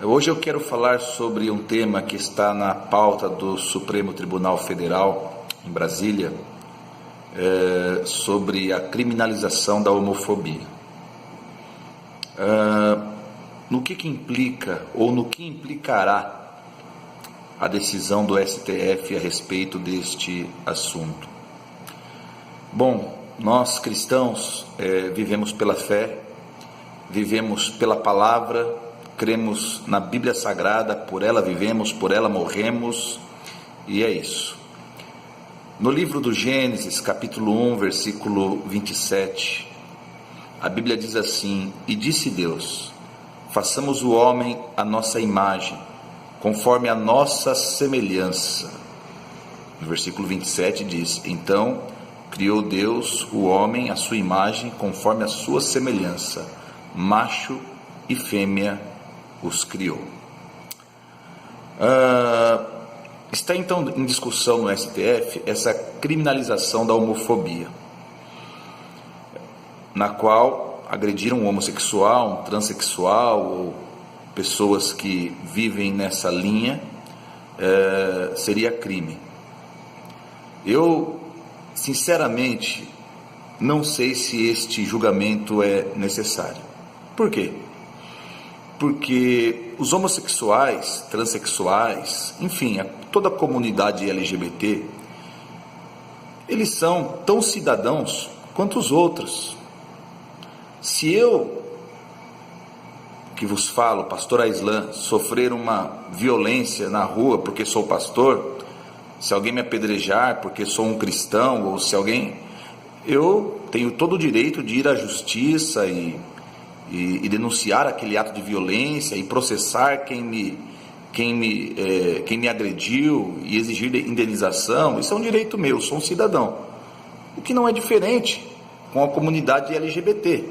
Hoje eu quero falar sobre um tema que está na pauta do Supremo Tribunal Federal, em Brasília, sobre a criminalização da homofobia. No que implica, ou no que implicará a decisão do STF a respeito deste assunto? Bom, nós cristãos vivemos pela fé, vivemos pela palavra, cremos na Bíblia Sagrada, por ela vivemos, por ela morremos, e é isso. No livro do Gênesis, capítulo 1, versículo 27, a Bíblia diz assim: E disse Deus, façamos o homem à nossa imagem, conforme a nossa semelhança. No versículo 27 diz: Então criou Deus o homem à sua imagem, conforme a sua semelhança, macho e fêmea os criou. Está então em discussão no STF essa criminalização da homofobia, na qual agrediram um homossexual, um transexual ou pessoas que vivem nessa linha, seria crime. Eu, sinceramente, não sei se este julgamento é necessário. Por quê? Porque os homossexuais, transexuais, enfim, toda a comunidade LGBT, eles são tão cidadãos quanto os outros. Se eu, que vos falo, pastor Aislan, sofrer uma violência na rua porque sou pastor, se alguém me apedrejar porque sou um cristão, ou se alguém... eu tenho todo o direito de ir à justiça e denunciar aquele ato de violência e processar quem me agrediu e exigir indenização. Isso é um direito meu, sou um cidadão. O que não é diferente com a comunidade LGBT.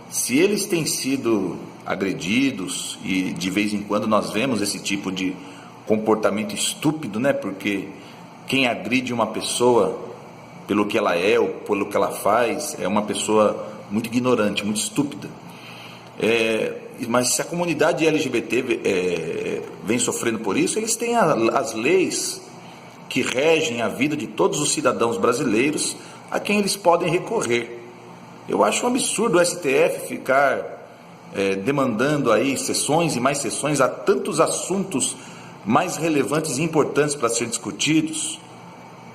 Se eles têm sido agredidos, e de vez em quando nós vemos esse tipo de comportamento estúpido, né? Porque quem agride uma pessoa pelo que ela é ou pelo que ela faz é uma pessoa muito ignorante, muito estúpida. Mas se a comunidade LGBT vem sofrendo por isso, eles têm as leis que regem a vida de todos os cidadãos brasileiros, a quem eles podem recorrer. Eu acho um absurdo o STF ficar demandando aí sessões e mais sessões. Há tantos assuntos mais relevantes e importantes para serem discutidos,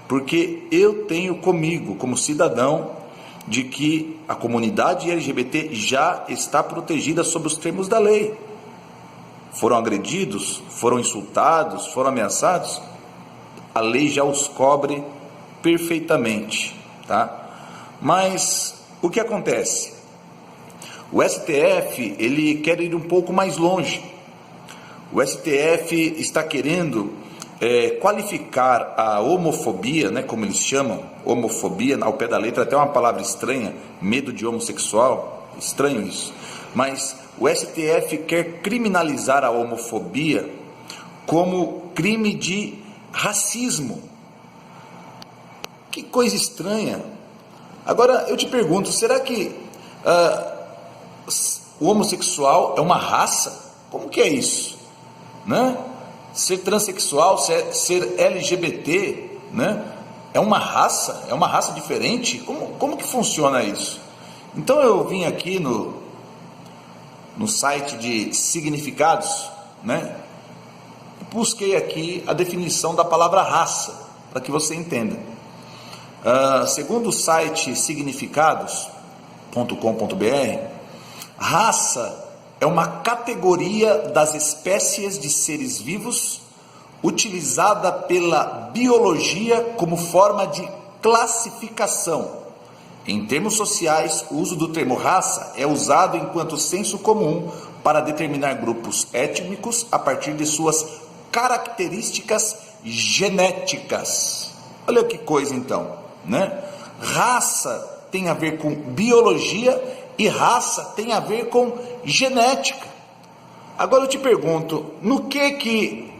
porque eu tenho comigo, como cidadão, de que a comunidade LGBT já está protegida sob os termos da lei. Foram agredidos, foram insultados, foram ameaçados, a lei já os cobre perfeitamente, tá? Mas o que acontece? O STF, ele quer ir um pouco mais longe. O STF está querendo qualificar a homofobia, né, como eles chamam, homofobia, ao pé da letra, até uma palavra estranha, medo de homossexual, estranho isso, mas o STF quer criminalizar a homofobia como crime de racismo. Que coisa estranha. Agora eu te pergunto, será que o homossexual é uma raça? Como que é isso? Né? Ser transexual, ser LGBT, né? É uma raça diferente? Como que funciona isso? Então eu vim aqui no site de significados, né? E busquei aqui a definição da palavra raça, para que você entenda. Segundo o site significados.com.br, raça é uma categoria das espécies de seres vivos utilizada pela biologia como forma de classificação. Em termos sociais, o uso do termo raça é usado enquanto senso comum para determinar grupos étnicos a partir de suas características genéticas. Olha que coisa então, né? Raça tem a ver com biologia e raça tem a ver com genética. Agora eu te pergunto, no que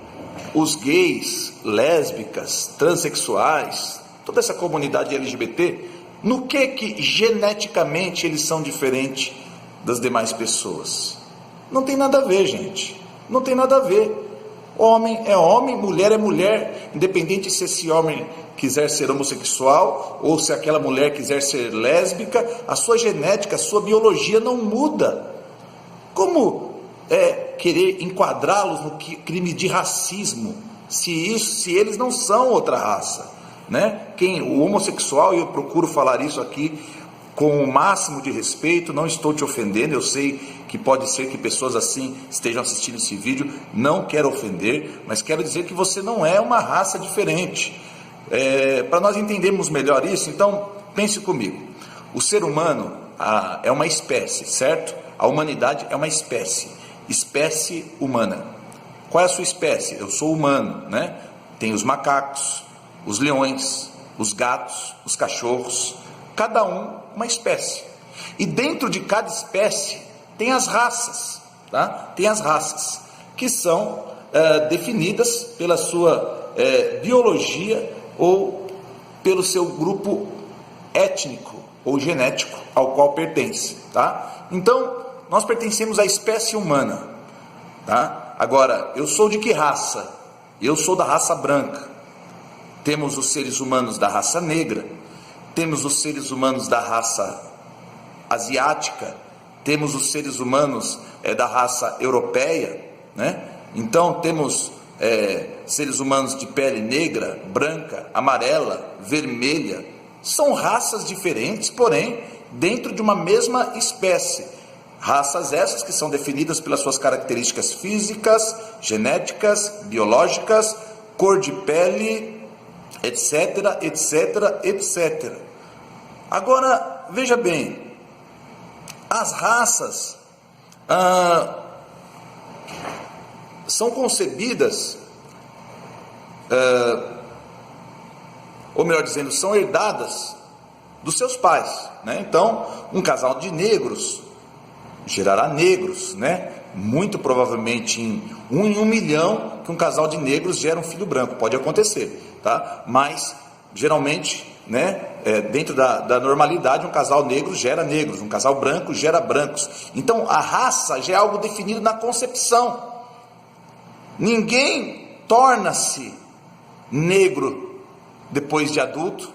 os gays, lésbicas, transexuais, toda essa comunidade LGBT, no que geneticamente eles são diferentes das demais pessoas? Não tem nada a ver, gente. Não tem nada a ver. Homem é homem, mulher é mulher, independente se esse homem quiser ser homossexual ou se aquela mulher quiser ser lésbica, a sua genética, a sua biologia não muda. Como querer enquadrá-los no crime de racismo, se eles não são outra raça, né? O homossexual, e eu procuro falar isso aqui com o máximo de respeito, não estou te ofendendo, eu sei que pode ser que pessoas assim estejam assistindo esse vídeo, não quero ofender, mas quero dizer que você não é uma raça diferente. Para nós entendermos melhor isso, então pense comigo, o ser humano é uma espécie, certo? A humanidade é uma espécie humana. Qual é a sua espécie? Eu sou humano, né? Tem os macacos, os leões, os gatos, os cachorros, cada um uma espécie. E dentro de cada espécie tem as raças, tá? Tem as raças que são definidas pela sua biologia ou pelo seu grupo étnico ou genético ao qual pertence, tá? Então, nós pertencemos à espécie humana, tá? Agora, eu sou de que raça? Eu sou da raça branca. Temos os seres humanos da raça negra, temos os seres humanos da raça asiática, temos os seres humanos da raça europeia, né? Então temos seres humanos de pele negra, branca, amarela, vermelha. São raças diferentes, porém dentro de uma mesma espécie. Raças essas que são definidas pelas suas características físicas, genéticas, biológicas, cor de pele, etc, etc, etc. Agora, veja bem, as raças são concebidas, ou melhor dizendo, são herdadas dos seus pais, né? Então, um casal de negros gerará negros, né? Muito provavelmente em 1 milhão que um casal de negros gera um filho branco, pode acontecer, tá? Mas geralmente, né, dentro da normalidade, um casal negro gera negros, um casal branco gera brancos. Então a raça já é algo definido na concepção. Ninguém torna-se negro depois de adulto,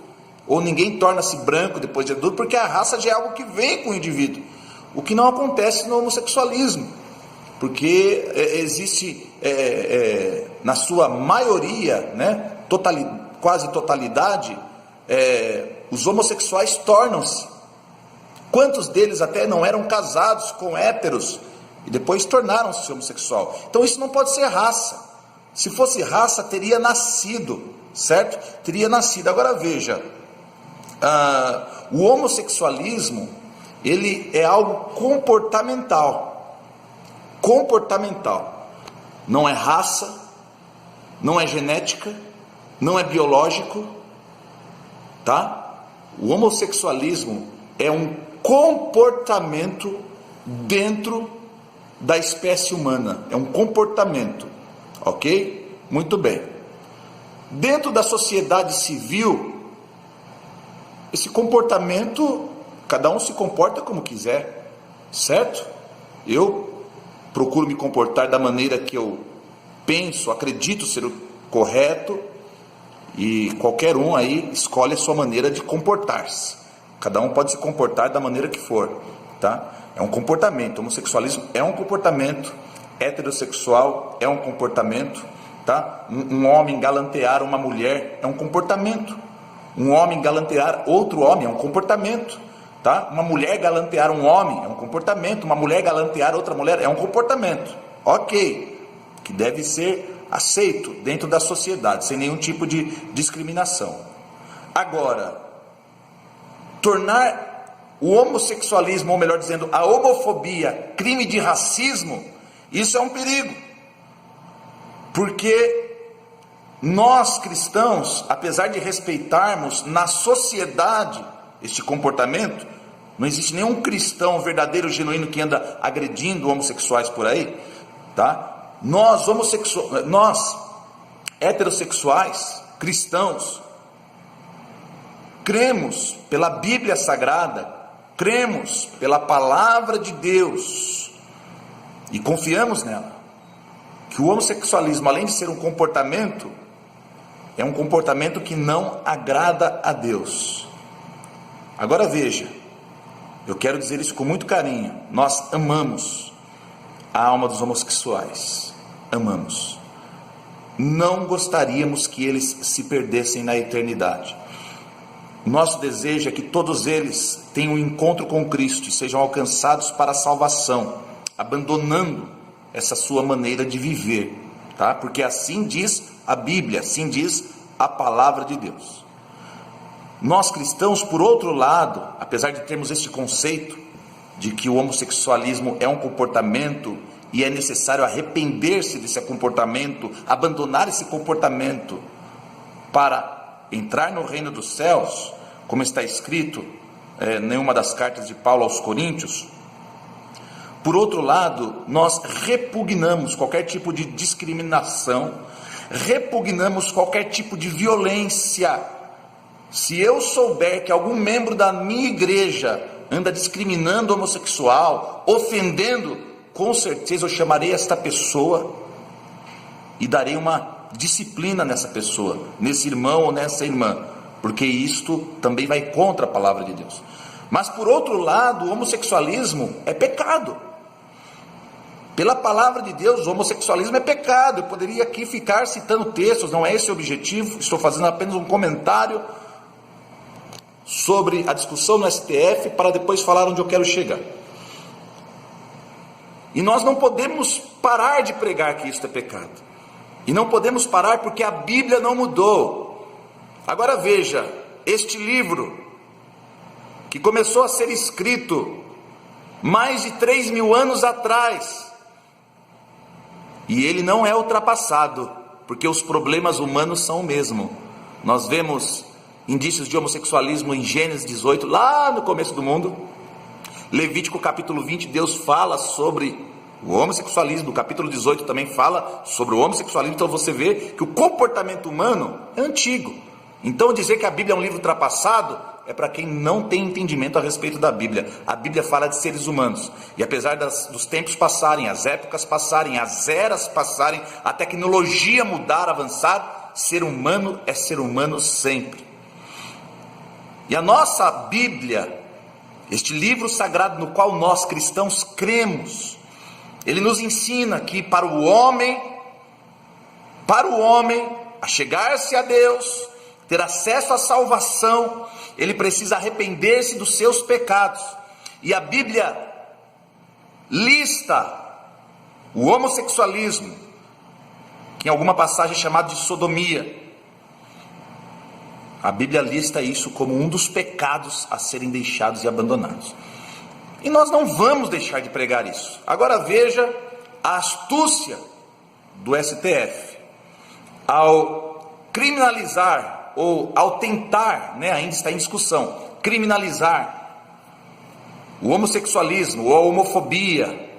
ou ninguém torna-se branco depois de adulto, porque a raça já é algo que vem com o indivíduo. O que não acontece no homossexualismo, porque existe na sua maioria, né, quase totalidade, os homossexuais tornam-se. Quantos deles até não eram casados com héteros e depois tornaram-se homossexual? Então isso não pode ser raça. Se fosse raça, teria nascido, certo? Teria nascido. Agora veja, o homossexualismo, ele é algo comportamental. Comportamental. Não é raça, não é genética, não é biológico, tá? O homossexualismo é um comportamento dentro da espécie humana. É um comportamento, ok? Muito bem. Dentro da sociedade civil, esse comportamento, cada um se comporta como quiser, certo? Eu procuro me comportar da maneira que eu penso, acredito ser o correto, e qualquer um aí escolhe a sua maneira de comportar-se. Cada um pode se comportar da maneira que for, tá? É um comportamento. O homossexualismo é um comportamento, heterossexual é um comportamento, tá? Um homem galantear uma mulher é um comportamento. Um homem galantear outro homem é um comportamento, tá? Uma mulher galantear um homem é um comportamento. Uma mulher galantear outra mulher é um comportamento, ok, que deve ser aceito dentro da sociedade, sem nenhum tipo de discriminação. Agora, tornar o homossexualismo, ou melhor dizendo, a homofobia, crime de racismo, isso é um perigo. Porque nós cristãos, apesar de respeitarmos na sociedade este comportamento, não existe nenhum cristão verdadeiro, genuíno, que anda agredindo homossexuais por aí, tá? Nós heterossexuais, cristãos, cremos pela Bíblia Sagrada, cremos pela Palavra de Deus e confiamos nela. que o homossexualismo, além de ser um comportamento, é um comportamento que não agrada a Deus. Agora veja, eu quero dizer isso com muito carinho, nós amamos a alma dos homossexuais, amamos. Não gostaríamos que eles se perdessem na eternidade. Nosso desejo é que todos eles tenham um encontro com Cristo e sejam alcançados para a salvação, abandonando essa sua maneira de viver, tá? Porque assim diz a Bíblia, assim diz a palavra de Deus. Nós cristãos, por outro lado, apesar de termos este conceito de que o homossexualismo é um comportamento e é necessário arrepender-se desse comportamento, abandonar esse comportamento para entrar no reino dos céus, como está escrito em uma das cartas de Paulo aos Coríntios. Por outro lado, nós repugnamos qualquer tipo de discriminação, repugnamos qualquer tipo de violência. Se eu souber que algum membro da minha igreja anda discriminando o homossexual, ofendendo, com certeza eu chamarei esta pessoa e darei uma disciplina nessa pessoa, nesse irmão ou nessa irmã, porque isto também vai contra a palavra de Deus. Mas por outro lado, o homossexualismo é pecado. Pela palavra de Deus, o homossexualismo é pecado. Eu poderia aqui ficar citando textos, não é esse o objetivo, estou fazendo apenas um comentário sobre a discussão no STF, para depois falar onde eu quero chegar. E nós não podemos parar de pregar que isso é pecado. E não podemos parar porque a Bíblia não mudou. Agora veja, este livro, que começou a ser escrito mais de 3.000 anos atrás, e ele não é ultrapassado, porque os problemas humanos são o mesmo. Nós vemos indícios de homossexualismo em Gênesis 18, lá no começo do mundo. Levítico capítulo 20, Deus fala sobre o homossexualismo. No capítulo 18 também fala sobre o homossexualismo. Então você vê que o comportamento humano é antigo. Então dizer que a Bíblia é um livro ultrapassado é para quem não tem entendimento a respeito da Bíblia. A Bíblia fala de seres humanos. E apesar dos tempos passarem, as épocas passarem, as eras passarem, a tecnologia mudar, avançar, ser humano é ser humano sempre. E a nossa Bíblia, este livro sagrado no qual nós cristãos cremos, ele nos ensina que para o homem a chegar-se a Deus, ter acesso à salvação, ele precisa arrepender-se dos seus pecados. E a Bíblia lista o homossexualismo, que em alguma passagem é chamado de sodomia. A Bíblia lista isso como um dos pecados a serem deixados e abandonados. E nós não vamos deixar de pregar isso. Agora veja a astúcia do STF. Ao criminalizar, ou ao tentar, ainda está em discussão, criminalizar o homossexualismo ou a homofobia,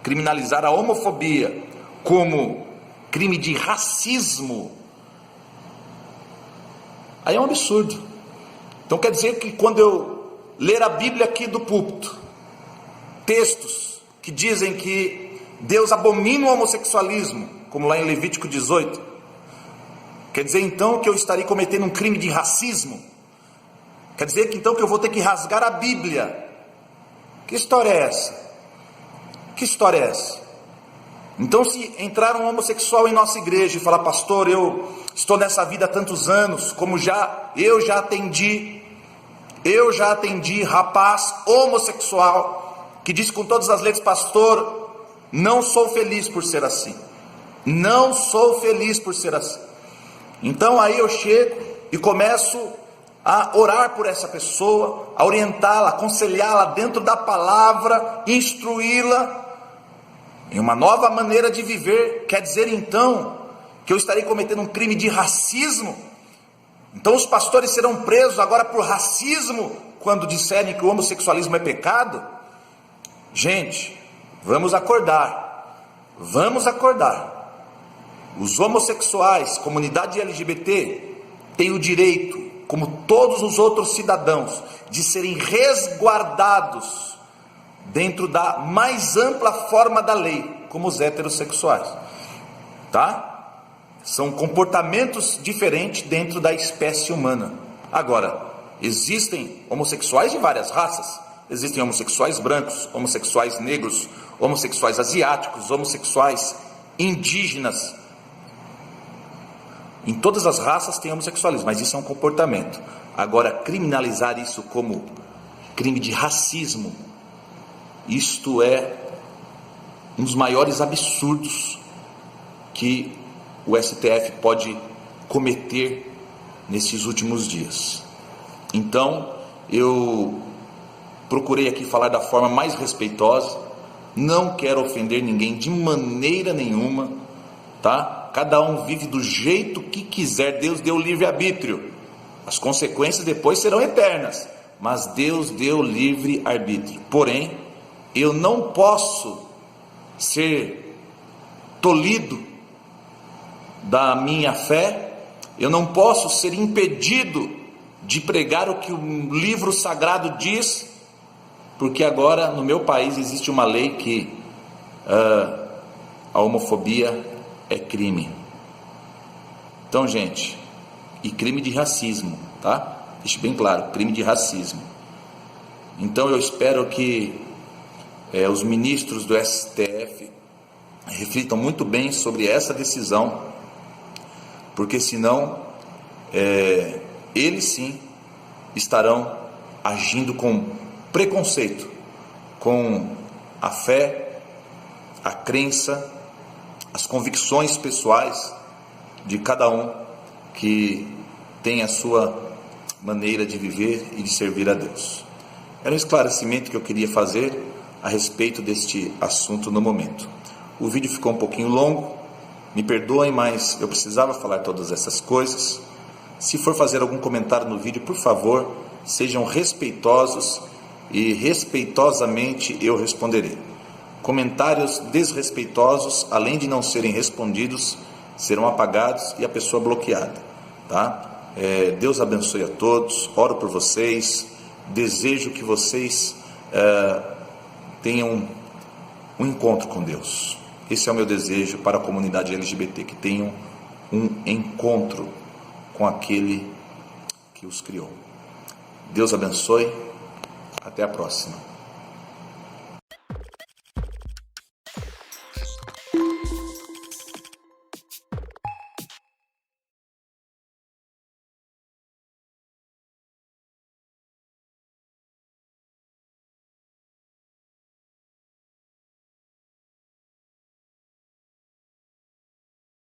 criminalizar a homofobia como crime de racismo, aí é um absurdo. Então quer dizer que quando eu ler a Bíblia aqui do púlpito, textos que dizem que Deus abomina o homossexualismo, como lá em Levítico 18, quer dizer então que eu estarei cometendo um crime de racismo? Quer dizer que então que eu vou ter que rasgar a Bíblia? Que história é essa? Que história é essa? Então se entrar um homossexual em nossa igreja e falar: pastor, eu estou nessa vida há tantos anos, como eu já atendi rapaz homossexual, que disse com todas as letras: pastor, não sou feliz por ser assim, não sou feliz por ser assim. Então aí eu chego e começo a orar por essa pessoa, a orientá-la, aconselhá-la dentro da palavra, instruí-la em uma nova maneira de viver. Quer dizer então que eu estarei cometendo um crime de racismo? Então os pastores serão presos agora por racismo quando disserem que o homossexualismo é pecado? Gente, vamos acordar, os homossexuais, comunidade LGBT, têm o direito, como todos os outros cidadãos, de serem resguardados dentro da mais ampla forma da lei, como os heterossexuais, tá? São comportamentos diferentes dentro da espécie humana. Agora, existem homossexuais de várias raças. Existem homossexuais brancos, homossexuais negros, homossexuais asiáticos, homossexuais indígenas. Em todas as raças tem homossexualismo, mas isso é um comportamento. Agora, criminalizar isso como crime de racismo, isto é um dos maiores absurdos que o STF pode cometer nesses últimos dias. Então, eu procurei aqui falar da forma mais respeitosa, não quero ofender ninguém de maneira nenhuma, tá? Cada um vive do jeito que quiser, Deus deu livre-arbítrio, as consequências depois serão eternas, mas Deus deu livre-arbítrio. Porém, eu não posso ser tolhido da minha fé, eu não posso ser impedido de pregar o que o livro sagrado diz, porque agora no meu país existe uma lei que a homofobia é crime. Então, gente, e crime de racismo, tá? Deixe bem claro, crime de racismo. Então eu espero que os ministros do STF reflitam muito bem sobre essa decisão, porque senão eles sim estarão agindo com preconceito com a fé, a crença, as convicções pessoais de cada um que tem a sua maneira de viver e de servir a Deus. Era um esclarecimento que eu queria fazer a respeito deste assunto no momento. O vídeo ficou um pouquinho longo, me perdoem, mas eu precisava falar todas essas coisas. Se for fazer algum comentário no vídeo, por favor, sejam respeitosos e respeitosamente eu responderei. Comentários desrespeitosos, além de não serem respondidos, serão apagados e a pessoa bloqueada, tá? Deus abençoe a todos, oro por vocês, desejo que vocês tenham um encontro com Deus. Esse é o meu desejo para a comunidade LGBT, que tenham um encontro com aquele que os criou. Deus abençoe, até a próxima.